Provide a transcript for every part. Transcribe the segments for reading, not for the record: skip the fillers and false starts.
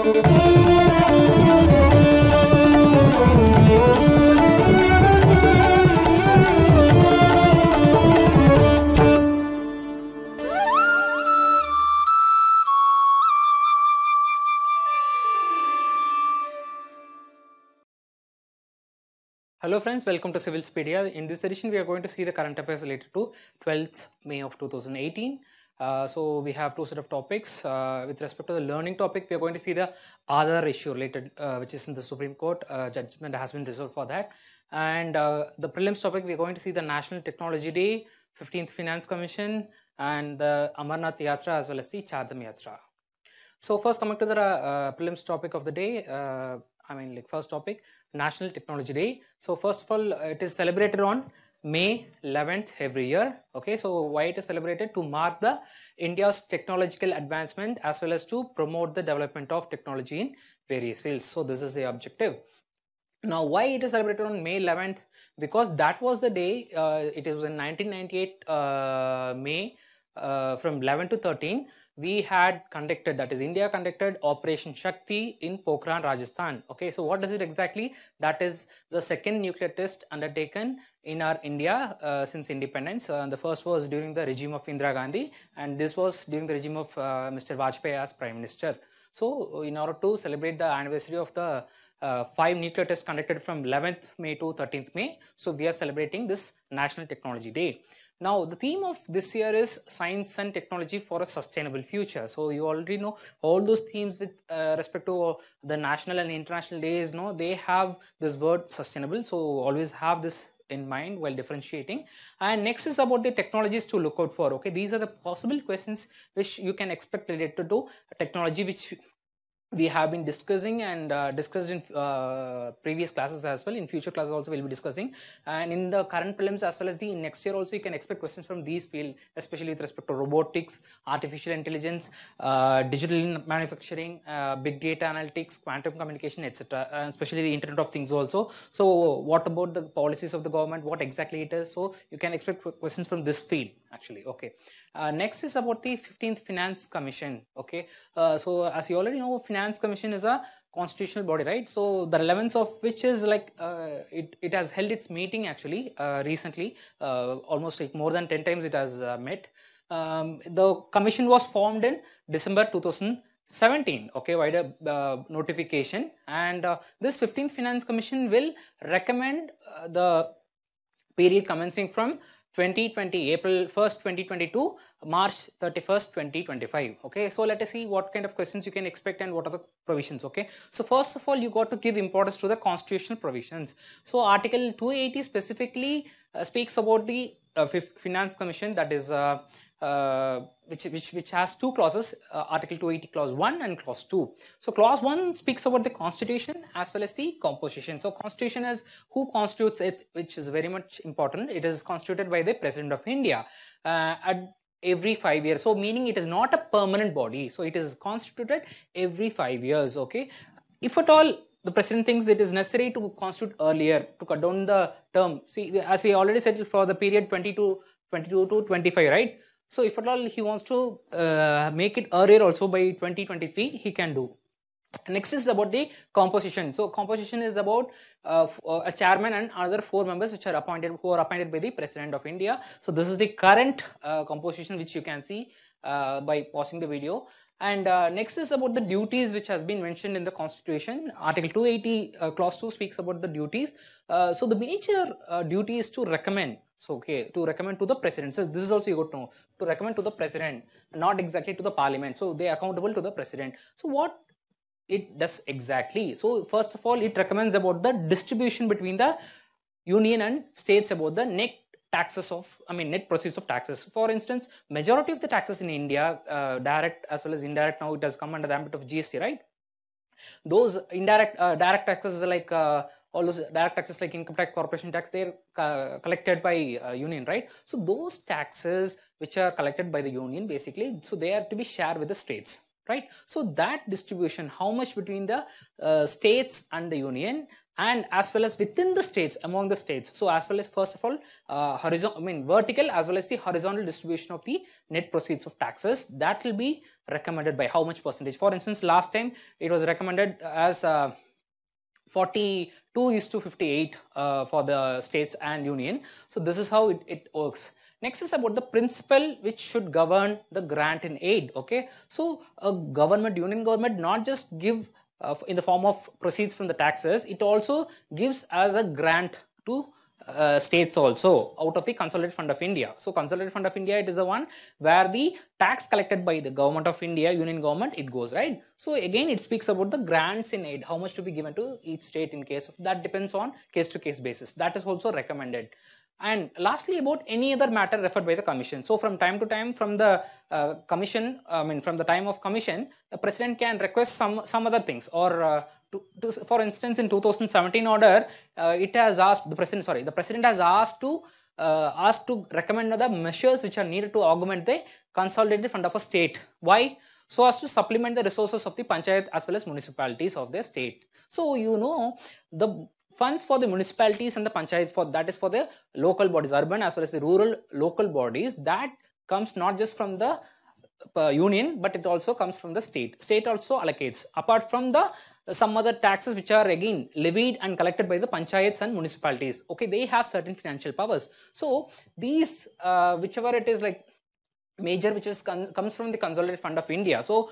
Hello friends, welcome to Civilspedia. In this edition, we are going to see the current affairs related to 12th May of 2018. So we have two set of topics. With respect to the learning topic, we are going to see the other issue related, which is in the Supreme Court. Judgment has been reserved for that. And the prelims topic, we are going to see the National Technology Day, 15th Finance Commission, and the Amarnath Yatra as well as the Chardham Yatra. So first coming to the prelims topic of the day, first topic, National Technology Day. So first of all, it is celebrated on May 11th every year. Okay, so why it is celebrated? To mark the India's technological advancement as well as to promote the development of technology in various fields. So this is the objective. Now, why it is celebrated on May 11th? Because that was the day, it is in 1998 May from 11 to 13, we had conducted, that is India conducted Operation Shakti in Pokhran, Rajasthan. Okay, so what does it exactly? That is the second nuclear test undertaken in our India since independence. The first was during the regime of Indira Gandhi, and this was during the regime of Mr. Vajpayee as Prime Minister. So in order to celebrate the anniversary of the 5 nuclear tests conducted from 11th May to 13th May, so we are celebrating this National Technology Day. Now, the theme of this year is Science and Technology for a Sustainable Future. So, you already know all those themes with respect to the national and international days, no, they have this word sustainable. So, always have this in mind while differentiating. And next is about the technologies to look out for. Okay, these are the possible questions which you can expect related to technology, which we have been discussing and discussed in previous classes as well. In future classes also we'll be discussing, and in the current prelims as well as the next year also you can expect questions from these fields, especially with respect to robotics, artificial intelligence, digital manufacturing, big data analytics, quantum communication, etc., especially the Internet of Things also. So what about the policies of the government, what exactly it is? So you can expect questions from this field actually. Okay, next is about the 15th Finance Commission. Okay, so as you already know, Finance Commission is a constitutional body, right? So the relevance of which is like it has held its meeting actually recently, almost like more than 10 times it has met. The commission was formed in December 2017, okay, by the notification, and this 15th Finance Commission will recommend the period commencing from 2020 April 1st 2022 March 31st 2025. Okay, so let us see what kind of questions you can expect and what are the provisions. Okay, so first of all you got to give importance to the constitutional provisions. So article 280 specifically speaks about the Finance Commission, that is which has two clauses, article 280 clause 1 and clause 2. So clause 1 speaks about the constitution as well as the composition. So constitution is who constitutes it, which is very much important. It is constituted by the President of India at every 5 years. So meaning it is not a permanent body. So it is constituted every 5 years. Okay, if at all the president thinks it is necessary to constitute earlier to cut down the term. See, as we already said, for the period 22 to 25, right? So if at all he wants to make it earlier also by 2023, he can do. Next is about the composition. So composition is about a chairman and another 4 members which are appointed, who are appointed by the President of India. So this is the current composition which you can see by pausing the video. And next is about the duties which has been mentioned in the Constitution. Article 280 clause 2 speaks about the duties. So the major duty is to recommend. So okay, to recommend to the president. So this is also you got to know, to recommend to the president, not exactly to the parliament. So they are accountable to the president. So what it does exactly? So first of all, it recommends about the distribution between the union and states about the net taxes of, net proceeds of taxes. For instance, majority of the taxes in India, direct as well as indirect, now it has come under the ambit of GST, right? Those indirect, direct taxes like all those direct taxes like income tax, corporation tax, they're collected by union, right? So those taxes which are collected by the union, basically, so they are to be shared with the states, right? So that distribution, how much between the states and the union, and as well as within the states, among the states. So as well as, first of all, vertical as well as the horizontal distribution of the net proceeds of taxes, that will be recommended by how much percentage. For instance, last time it was recommended as 42:58 for the states and union. So this is how it works. Next is about the principle which should govern the grant in aid. Okay, so a government, union government, not just give in the form of proceeds from the taxes, it also gives as a grant to states also out of the Consolidated Fund of India. So Consolidated Fund of India, it is the one where the tax collected by the government of India, union government, it goes, right? So again, it speaks about the grants in aid, how much to be given to each state in case of that, depends on case to case basis. That is also recommended. And lastly, about any other matter referred by the commission. So from time to time, from the commission, from the time of commission, the president can request some other things, or for instance, in 2017 order, it has asked the president has asked to recommend the measures which are needed to augment the consolidated fund of a state. Why? So as to supplement the resources of the panchayat as well as municipalities of the state. So the funds for the municipalities and the panchayats, that is for the local bodies, urban as well as the rural local bodies, that comes not just from the union, but it also comes from the state. State also allocates, apart from the some other taxes which are again levied and collected by the panchayats and municipalities. Okay, they have certain financial powers. So these whichever it is, like major, which is comes from the Consolidated Fund of India. So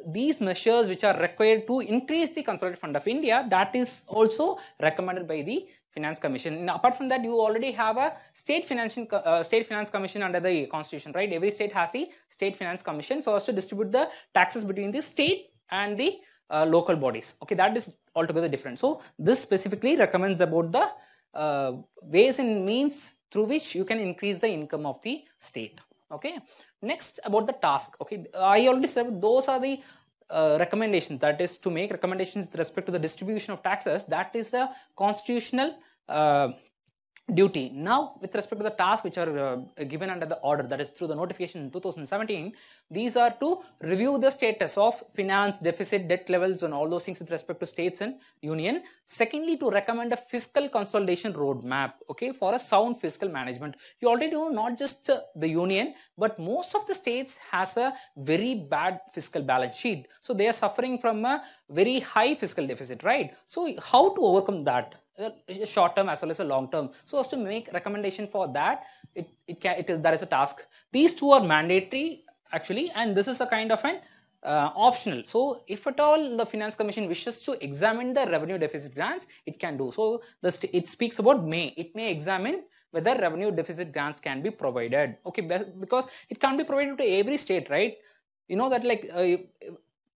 these measures which are required to increase the Consolidated Fund of India, that is also recommended by the Finance Commission. And apart from that, you already have a State Finance Commission under the Constitution, right? Every state has a State Finance Commission, so as to distribute the taxes between the state and the local bodies. Okay, that is altogether different. So this specifically recommends about the ways and means through which you can increase the income of the state. Okay, next about the task. Okay, I already said those are the recommendations, that is to make recommendations with respect to the distribution of taxes. That is a constitutional duty. Now, with respect to the tasks which are given under the order, that is through the notification in 2017, these are to review the status of finance, deficit, debt levels, and all those things with respect to states and union. Secondly, to recommend a fiscal consolidation roadmap, okay, for a sound fiscal management. You already know not just the union, but most of the states has a very bad fiscal balance sheet. So they are suffering from a very high fiscal deficit, right? So how to overcome that? Short term as well as a long term. So as to make recommendation for that, that is a task. These two are mandatory actually, and this is a kind of an optional. So if at all the Finance Commission wishes to examine the revenue deficit grants, it can do. So it speaks about it may examine whether revenue deficit grants can be provided. Okay, because it can't be provided to every state, right? You know that like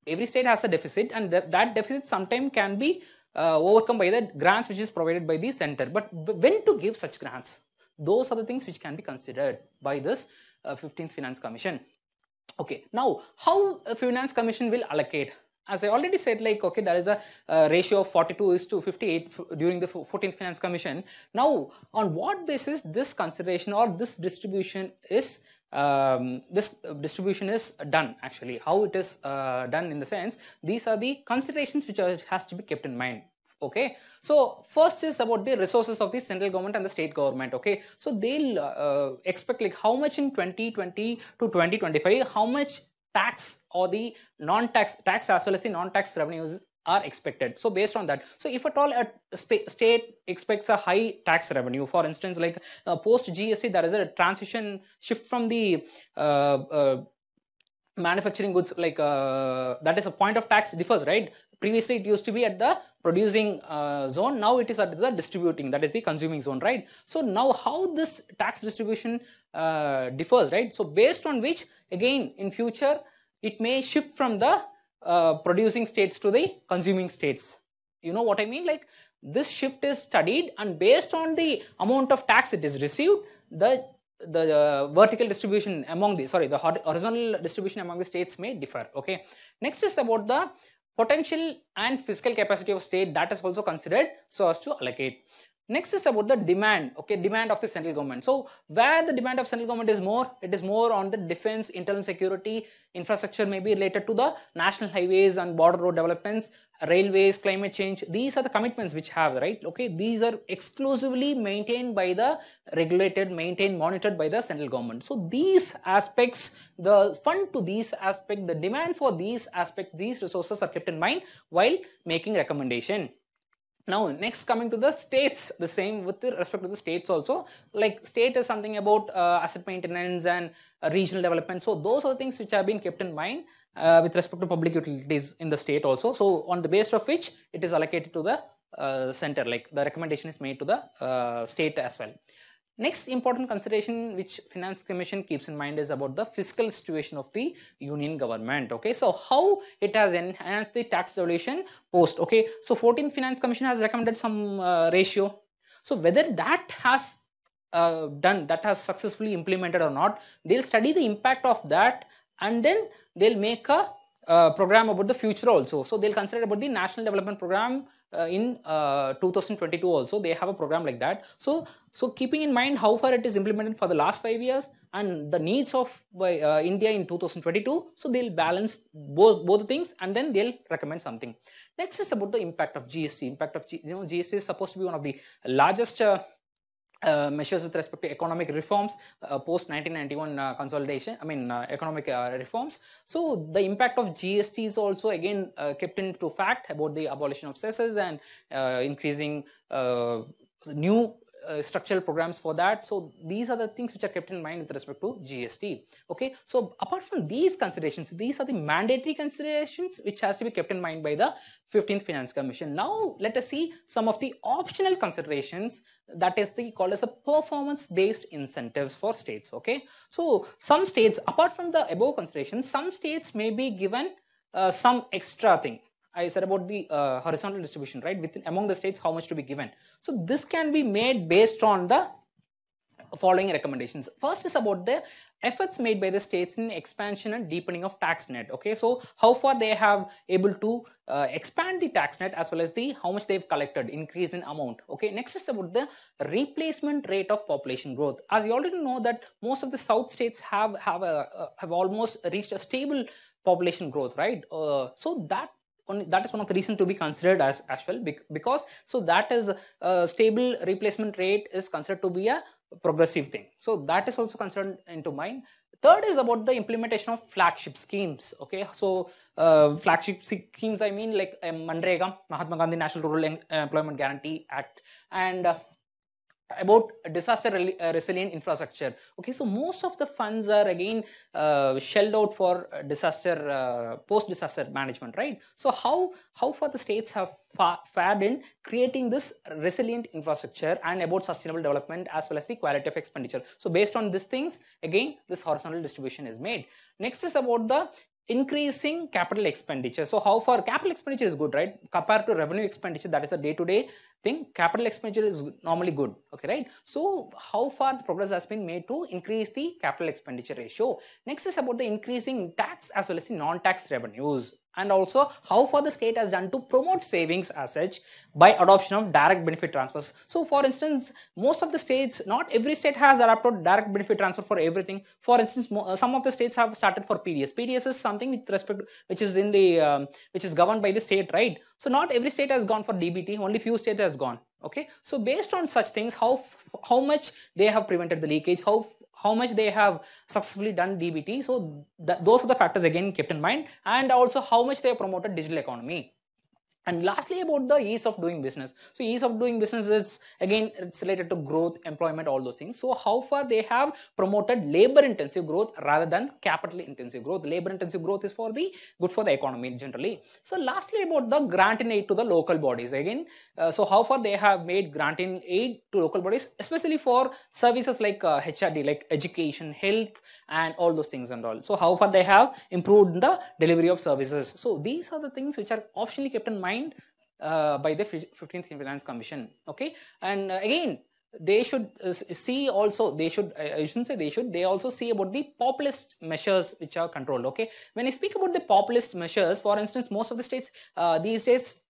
every state has a deficit, and that deficit sometimes can be overcome by the grants which is provided by the center. But when to give such grants, those are the things which can be considered by this 15th Finance Commission. Okay, now how a Finance Commission will allocate? As I already said, like, okay, there is a ratio of 42:58 during the 14th Finance Commission. Now, on what basis this consideration or this distribution is done actually? How it is done in the sense, these are the considerations which has to be kept in mind. Okay, so first is about the resources of the central government and the state government. Okay, so they'll expect like how much in 2020 to 2025, how much tax or the non-tax tax as well as the non-tax revenues are expected. So based on that, so if at all a state expects a high tax revenue, for instance, like post GST, there is a transition shift from the manufacturing goods, like that is a point of tax differs, right? Previously it used to be at the producing zone, now it is at the distributing, that is the consuming zone, right? So now how this tax distribution differs, right? So based on which, again, in future it may shift from the producing states to the consuming states. You know what I mean? Like this shift is studied, and based on the amount of tax it is received, the vertical distribution among the horizontal distribution among the states may differ. Okay, next is about the potential and fiscal capacity of state, that is also considered so as to allocate. Next is about the demand, okay, demand of the central government. So where the demand of central government is more, it is more on the defense, internal security, infrastructure may be related to the national highways and border road developments, railways, climate change. These are the commitments which have, right, okay, these are exclusively maintained by the regulated, maintained, monitored by the central government. So these aspects, the fund to these aspects, the demand for these aspects, these resources are kept in mind while making recommendation. Now, next coming to the states, the same with respect to the states also. Like state is something about asset maintenance and regional development. So those are the things which have been kept in mind with respect to public utilities in the state also. So on the basis of which it is allocated to the center, like the recommendation is made to the state as well. Next important consideration which Finance Commission keeps in mind is about the fiscal situation of the union government. Okay, so how it has enhanced the tax devolution post. Okay, so 14th Finance Commission has recommended some ratio. So whether that has that has successfully implemented or not, they'll study the impact of that and then they'll make a program about the future also. So they'll consider about the national development program in 2022 also. They have a program like that. So keeping in mind how far it is implemented for the last 5 years and the needs of India in 2022, so they'll balance both the things and then they'll recommend something. Next is about the impact of GST. Impact of GST is supposed to be one of the largest measures with respect to economic reforms post 1991 consolidation, economic reforms. So the impact of GST is also again kept into fact about the abolition of cesses and increasing new structural programs for that. So these are the things which are kept in mind with respect to GST. Okay, so apart from these considerations, these are the mandatory considerations which has to be kept in mind by the 15th Finance Commission. Now let us see some of the optional considerations, that is called as a performance based incentives for states. Okay, so some states, apart from the above considerations, some states may be given some extra thing. I said about the horizontal distribution, right? Within among the states, how much to be given. So this can be made based on the following recommendations. First is about the efforts made by the states in expansion and deepening of tax net. Okay, so how far they have able to expand the tax net as well as the how much they've collected, increase in amount. Okay, next is about the replacement rate of population growth. As you already know that most of the south states have almost reached a stable population growth, right? So that is one of the reasons to be considered as well, because so that is stable replacement rate is considered to be a progressive thing. So that is also considered into mind. Third is about the implementation of flagship schemes. Okay, so flagship schemes, I mean like Manrega, Mahatma Gandhi National Rural Employment Guarantee Act, and about disaster resilient infrastructure. Okay, so most of the funds are again shelled out for disaster post disaster management, right? So how far the states have fared in creating this resilient infrastructure and about sustainable development as well as the quality of expenditure. So based on these things, again this horizontal distribution is made. Next is about the increasing capital expenditure. So how far capital expenditure is good, right? Compared to revenue expenditure, that is a day-to-day thing, capital expenditure is normally good. Okay, right? So how far the progress has been made to increase the capital expenditure ratio. Next is about the increasing tax as well as the non-tax revenues, and also how far the state has done to promote savings as such by adoption of direct benefit transfers. So for instance, most of the states, not every state has adopted direct benefit transfer for everything. For instance, some of the states have started for PDS. PDS is something with respect which is in the which is governed by the state, right? So not every state has gone for DBT, only few states has gone. Okay, so based on such things, how much they have prevented the leakage, how much they have successfully done DBT. So those are the factors again kept in mind, and also how much they have promoted digital economy. And lastly, about the ease of doing business. So ease of doing business is again it's related to growth, employment, all those things. So how far they have promoted labor intensive growth rather than capital intensive growth. Labor intensive growth is for the good for the economy generally. So lastly, about the grant in aid to the local bodies again. So how far they have made grant in aid to local bodies, especially for services like HRD, like education, health, and all those things and all. So how far they have improved the delivery of services. So these are the things which are optionally kept in mind by the 15th Finance Commission. Okay, and again they should see also, they should, I shouldn't say they should, they also see about the populist measures which are controlled. Okay, when I speak about the populist measures, for instance, most of the states these days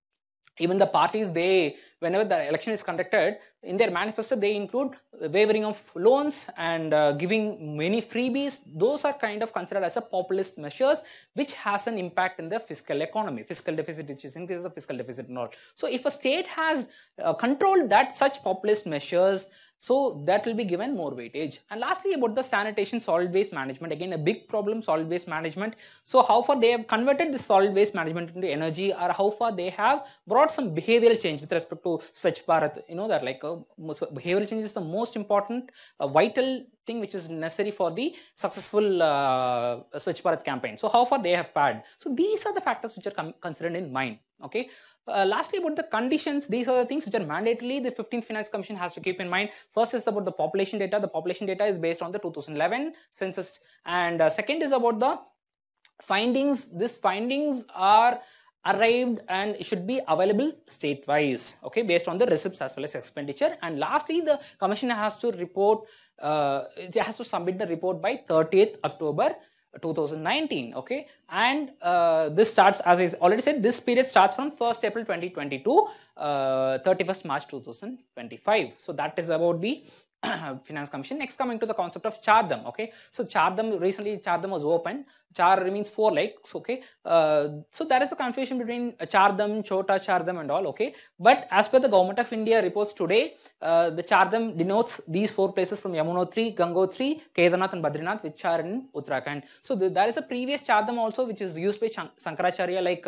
even the parties, they, whenever the election is conducted, in their manifesto they include waiving of loans and giving many freebies. Those are kind of considered as a populist measures, which has an impact in the fiscal economy, fiscal deficit, which is increases the fiscal deficit and all. So if a state has controlled that such populist measures, so that will be given more weightage. And lastly, about the sanitation, solid waste management, again a big problem, solid waste management. So how far they have converted the solid waste management into energy, or how far they have brought some behavioral change with respect to Swachh Bharat. You know that like behavioral change is the most important, vital thing which is necessary for the successful Swachh Bharat campaign. So how far they have fared. So these are the factors which are considered in mind. Okay. Lastly, about the conditions, these are the things which are mandatorily the 15th Finance Commission has to keep in mind. First is about the population data. The population data is based on the 2011 census, and second is about the findings. These findings are arrived and it should be available state-wise, okay, based on the receipts as well as expenditure. And lastly, the commission has to report, it has to submit the report by 30th October 2019, okay, and this starts, as I already said, this period starts from 1st April 2020 to 31st March 2025. So that is about the Finance Commission. Next, coming to the concept of Chardam, okay. So Chardam, recently Chardam was opened. Char means 4 lakes, okay. So there is a confusion between Chardam, Chota Chardam and all, okay. But as per the Government of India reports today, the Chardam denotes these 4 places from Yamunotri, Gangotri, Kedarnath and Badrinath, which are in Uttarakhand. So there is a previous Chardam also which is used by Shankaracharya, like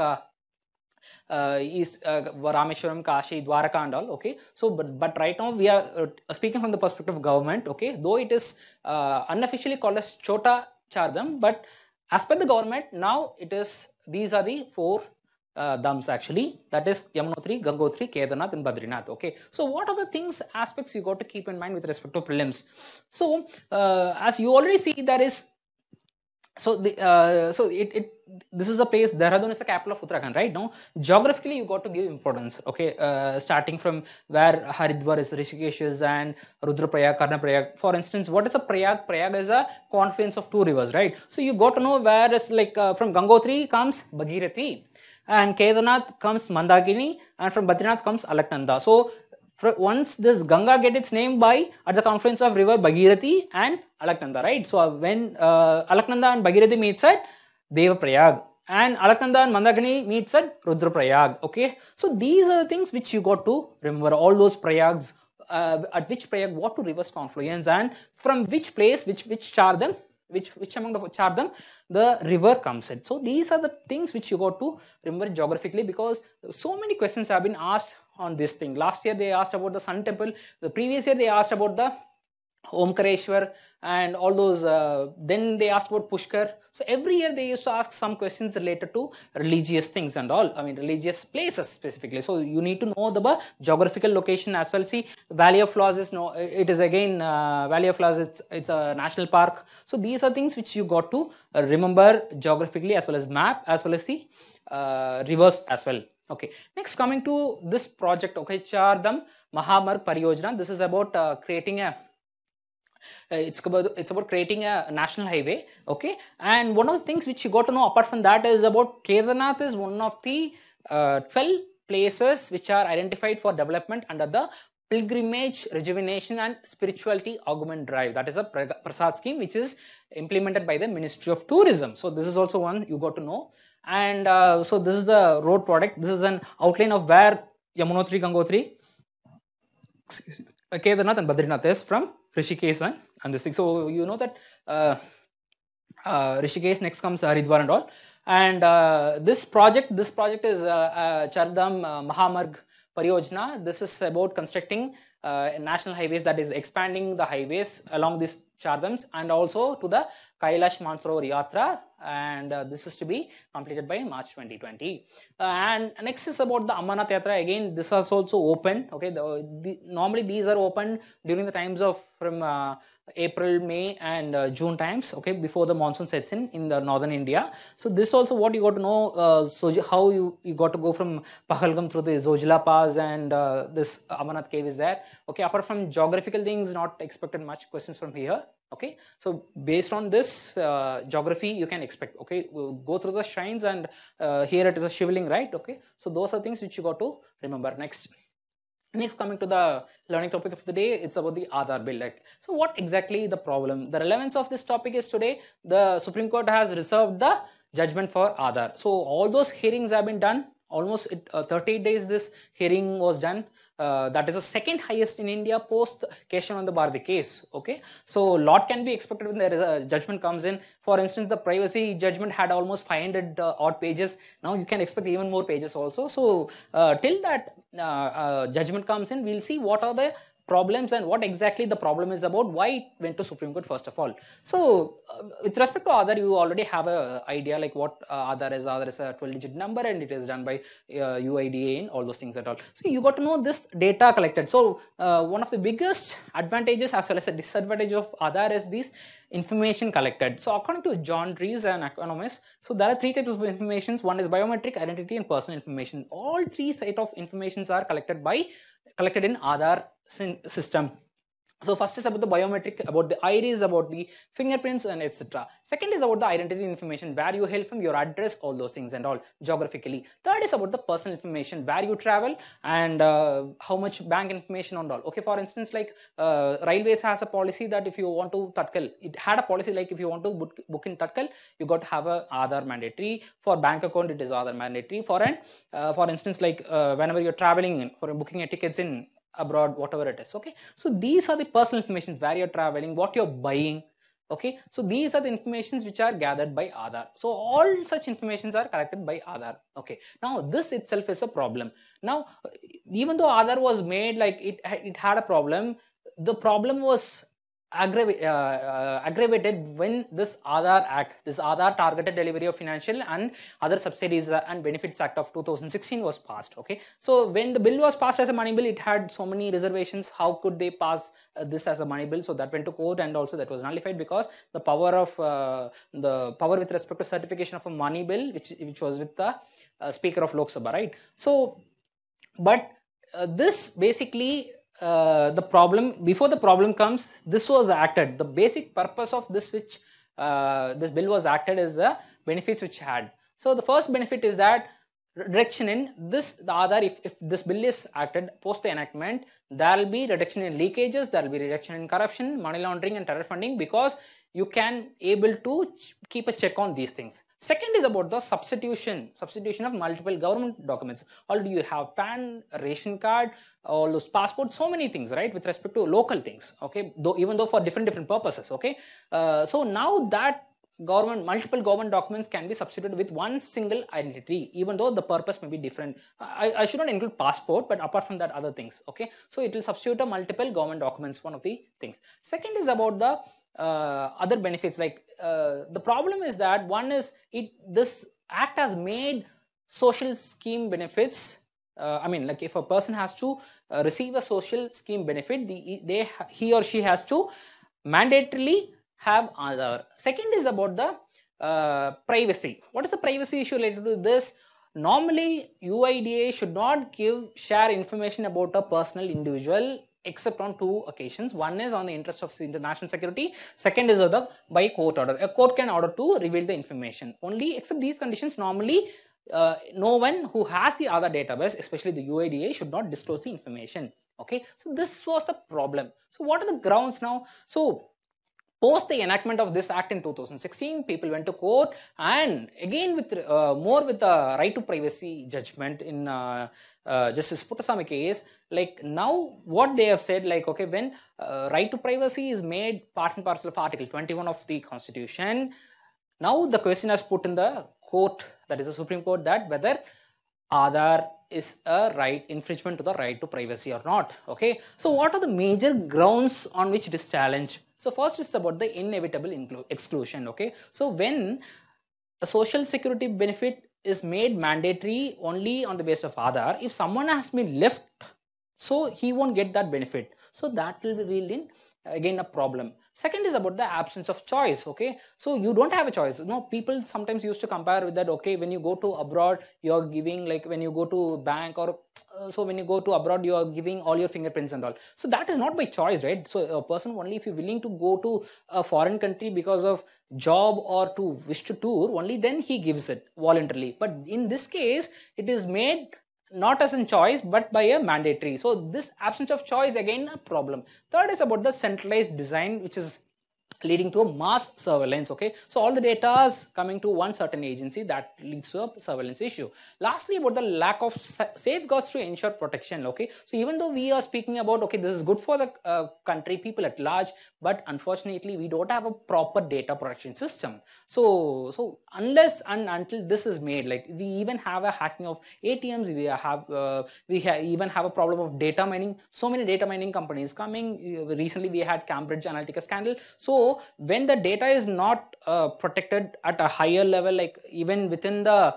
Rameshwaram, Kashi, Dwaraka and all, okay. So but right now we are speaking from the perspective of government, okay, though it is unofficially called as Chota Chardam, but as per the government now it is, these are the 4 dhams actually, that is Yamunotri, Gangotri, Kedarnath and Badrinath, okay. So what are the things, aspects you got to keep in mind with respect to prelims? So as you already see, there is, so this is a place, Dehradun is the capital of Uttarakhand, right? Now, geographically, you got to give importance, okay? Starting from where Haridwar is, Rishikesh is, and Rudraprayag, Karnaprayag. For instance, what is a Prayag? Prayag is a confluence of 2 rivers, right? So you got to know where is, like from Gangotri comes Bhagirathi, and Kedarnath comes Mandakini, and from Badrinath comes Alaknanda. So once this Ganga gets its name by at the confluence of river Bhagirathi and Alaknanda, right? So when Alaknanda and Bhagirathi meets at Devaprayag, and Alaknanda and Mandakini meets at Rudraprayag, okay? So these are the things which you got to remember, all those Prayags, at which Prayag, what two rivers confluence, and from which place, which Chardam, which among the Chardam the river comes in. So these are the things which you got to remember geographically, because so many questions have been asked on this thing. Last year they asked about the Sun Temple, the previous year they asked about the Omkareshwar and all those, then they asked about Pushkar. So every year they used to ask some questions related to religious things and all, I mean religious places specifically. So you need to know the geographical location as well. See, Valley of Flowers is, no, it is again Valley of Flowers, it's a national park. So these are things which you got to remember geographically, as well as map, as well as the rivers as well. Okay, next coming to this project, okay, Chardam Mahamarg Pariyojana. This is about creating a it's about creating a national highway, okay. And one of the things which you got to know apart from that is about Kedarnath is one of the 12 places which are identified for development under the Pilgrimage, Rejuvenation and Spirituality Augment Drive. That is a Prasad scheme which is implemented by the Ministry of Tourism. So this is also one you got to know. And so this is the road product. This is an outline of where Yamunotri, Gangotri, Kedarnath and Badrinath is from Rishikesh and this thing. So you know that Rishikesh, next comes Haridwar and all. And this project is Chardam Mahamarg Pariyojana. This is about constructing national highways, that is expanding the highways along these Chardams and also to the Kailash Mansarovar Yatra, and this is to be completed by March 2020. And next is about the Amarnath Yatra. Again, this is also open. Okay, normally these are open during the times of from April, May and June times, okay, before the monsoon sets in the northern India. So this also what you got to know, so how you got to go from Pahalgam through the Zojila Pass, and this Amarnath cave is there. Okay, apart from geographical things, not expected much questions from here. Okay, so based on this geography, you can expect. Okay, we'll go through the shrines, and here it is a shivling, right? Okay, so those are things which you got to remember. Next, coming to the learning topic of the day, it's about the Aadhaar bill. Like, so what exactly the problem? The relevance of this topic is today the Supreme Court has reserved the judgment for Aadhaar. So all those hearings have been done. Almost 38 days this hearing was done. That is the second highest in India post Keshavananda Bharati case. Okay, so a lot can be expected when there is a judgment comes in. For instance, the privacy judgment had almost 500 odd pages. Now you can expect even more pages also. So till that judgment comes in, we'll see what are the problems and what exactly the problem is about, why it went to Supreme Court first of all. So with respect to Aadhaar, you already have an idea like what Aadhaar is. Aadhaar is a 12-digit number and it is done by UIDA and all those things at all. So you got to know this data collected. So one of the biggest advantages as well as a disadvantage of Aadhaar is this information collected. So according to John Rees, an economist, so there are three types of information. One is biometric, identity and personal information. All three set of informations are collected in Aadhaar system. So first is about the biometric, about the iris, about the fingerprints and etc. Second is about the identity information, where you hail from, your address, all those things and all geographically. Third is about the personal information, where you travel and how much bank information and all. Okay, for instance, like Railways has a policy that if you want to Tatkal, it had a policy like if you want to book in Tatkal, you got to have a Aadhaar mandatory. For bank account, it is Aadhaar mandatory. For instance, like whenever you're traveling for booking a tickets in abroad, whatever it is. Okay, so these are the personal information, where you're traveling, what you're buying. Okay, so these are the informations which are gathered by Aadhaar. So all such informations are collected by Aadhaar. Okay, now this itself is a problem. Now even though Aadhaar was made, like it had a problem, the problem was aggravated when this Aadhaar Act, this Aadhaar Targeted Delivery of Financial and Other Subsidies and Benefits Act of 2016 was passed. Okay, so when the bill was passed as a money bill, it had so many reservations. How could they pass this as a money bill? So that went to court, and also that was nullified because the power with respect to certification of a money bill, which was with the Speaker of Lok Sabha, right? So, but this basically. The problem, before the problem comes, this was acted. The basic purpose of this which this bill was acted is the benefits which had. So the first benefit is that reduction in this, the Aadhaar, if this bill is acted post the enactment, there will be reduction in leakages, there will be reduction in corruption, money laundering and terror funding, because you can able to keep a check on these things. Second is about the substitution of multiple government documents. Already you have PAN, ration card, all those passports, so many things, right, with respect to local things. Okay, even though for different purposes. Okay, so now that multiple government documents can be substituted with one single identity, even though the purpose may be different. I should not include passport, but apart from that, other things. Okay, so it will substitute a multiple government documents, one of the things. Second is about the other benefits. Like the problem is that one is this act has made social scheme benefits. I mean, like if a person has to receive a social scheme benefit, he or she has to mandatorily have Aadhaar. Second is about the privacy. What is the privacy issue related to this? Normally, UIDA should not share information about a personal individual except on two occasions. One is on the interest of international security. Second is by court order. A court can order to reveal the information. Only except these conditions, normally no one who has the Aadhaar database, especially the UIDA, should not disclose the information. Okay, so this was the problem. So what are the grounds now? So post the enactment of this act in 2016, people went to court, and again with the right to privacy judgment in Justice Puttasamy case. Like now what they have said, like okay, when right to privacy is made part and parcel of Article 21 of the Constitution, now the question has put in the court, that is the Supreme Court, that whether Aadhaar is a infringement to the right to privacy or not. Okay, so what are the major grounds on which it is challenged? So first is about the inevitable exclusion. Okay, so when a social security benefit is made mandatory only on the basis of Aadhaar, if someone has been left, so he won't get that benefit. So that will be really again a problem. Second is about the absence of choice. Okay, so you don't have a choice. People sometimes used to compare with that. Okay, when you go to abroad, you're giving, like when you go to bank, or so when you go to abroad, you are giving all your fingerprints and all. So that is not by choice, right? So a person, only if you're willing to go to a foreign country because of job or to wish to tour, only then he gives it voluntarily. But in this case, it is made not as a choice but by a mandatory. So this absence of choice, again, a problem. Third is about the centralized design, which is leading to a mass surveillance. Okay, so all the data is coming to one certain agency, that leads to a surveillance issue. Lastly, about the lack of safeguards to ensure protection. Okay, so even though we are speaking about, okay, this is good for the country, people at large, but unfortunately we don't have a proper data protection system. So unless and until this is made, like we even have a hacking of ATMs, we even have a problem of data mining. So many data mining companies coming. Recently we had Cambridge Analytica scandal. So when the data is not protected at a higher level, like even within the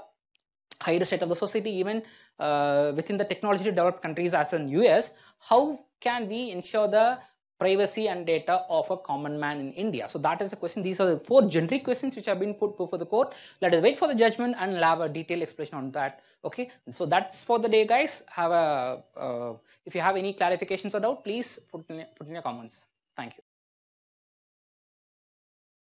higher state of the society, even within the technology developed countries as in US, how can we ensure the privacy and data of a common man in India? So that is the question. These are the 4 generic questions which have been put before the court. Let us wait for the judgment and have a detailed explanation on that. Okay, so that's for the day, guys. Have a if you have any clarifications or doubt, please put in your comments. Thank you.